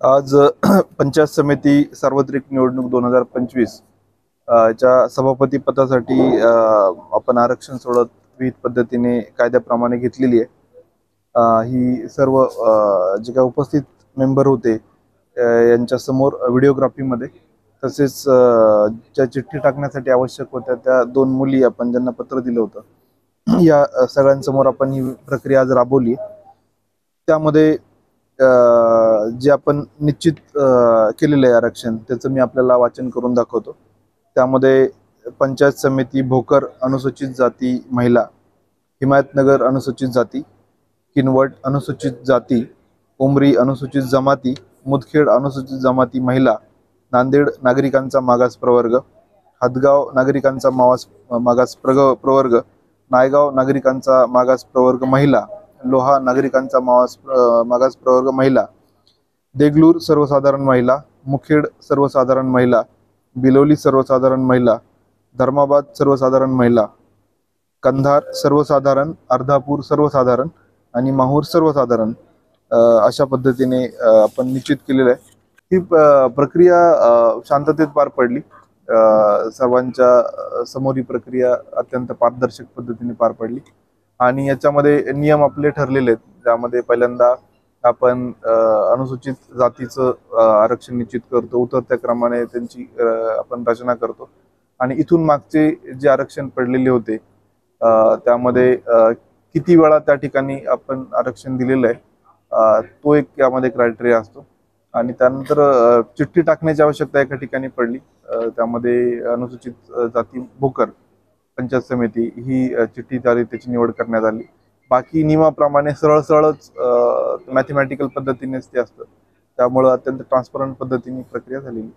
आज पंचायत समिती सार्वत्रिक निवडणूक 2025 च्या सभापती पदासाठी आपण आरक्षण सोडत विविध पद्धतीने कायद्याप्रमाणे घेतलेली आहे। ही सर्व जे काही उपस्थित मेंबर होते यांच्या समोर व्हिडिओग्राफीमध्ये तसेच ज्या चिठ्ठी टाकण्यासाठी आवश्यक होत्या त्या दोन मुली आपण ज्यांना पत्र दिलं होतं या सगळ्यांसमोर आपण ही प्रक्रिया आज राबवली। त्यामध्ये जे आपण निश्चित केलेलं आहे आरक्षण त्याचं मी आपल्याला वाचन करून दाखवतो। त्यामध्ये पंचायत समिती भोकर अनुसूचित जाती महिला, हिमायतनगर अनुसूचित जाती, किनवट अनुसूचित जाती, उमरी अनुसूचित जमाती, मुदखेड अनुसूचित जमाती महिला, नांदेड नागरिकांचा मागास प्रवर्ग, हदगाव नागरिकांचा मागास प्रवर्ग, नायगाव नागरिकांचा मागास प्रवर्ग महिला, लोहा नागरिकांचा मागास प्रवर्ग महिला, देगलूर सर्वसाधारण महिला, मुखेड सर्वसाधारण महिला, बिलोली सर्वसाधारण महिला, धर्माबाद सर्वसाधारण महिला, कंधार सर्वसाधारण, अर्धापूर सर्वसाधारण आणि माहूर सर्वसाधारण अशा पद्धतीने आपण निश्चित केलेलं आहे। ही प्रक्रिया शांततेत पार पडली। सर्वांच्या समोर ही प्रक्रिया अत्यंत पारदर्शक पद्धतीने पार पडली आणि याच्यामध्ये नियम आपले ठरलेले आहेत। त्यामध्ये पहिल्यांदा आपण अनुसूचित जातीचं आरक्षण निश्चित करतो, उतरत्या क्रमाने त्यांची आपण रचना करतो आणि इथून मागचे जे आरक्षण पडलेले होते त्यामध्ये किती वेळा त्या ठिकाणी आपण आरक्षण दिलेलं आहे तो एक यामध्ये क्रायटेरिया असतो आणि त्यानंतर चिठ्ठी टाकण्याची आवश्यकता एका ठिकाणी पडली। त्यामध्ये अनुसूचित जाती भोकर पंचायत समिती ही चिठ्ठी द्वारे त्याची निवड करण्यात आली। बाकी नियमाप्रमाणे सरळच मॅथमॅटिकल पद्धतीनेच ते असतं, त्यामुळे अत्यंत ट्रान्सपरंट पद्धतीने प्रक्रिया झालेली।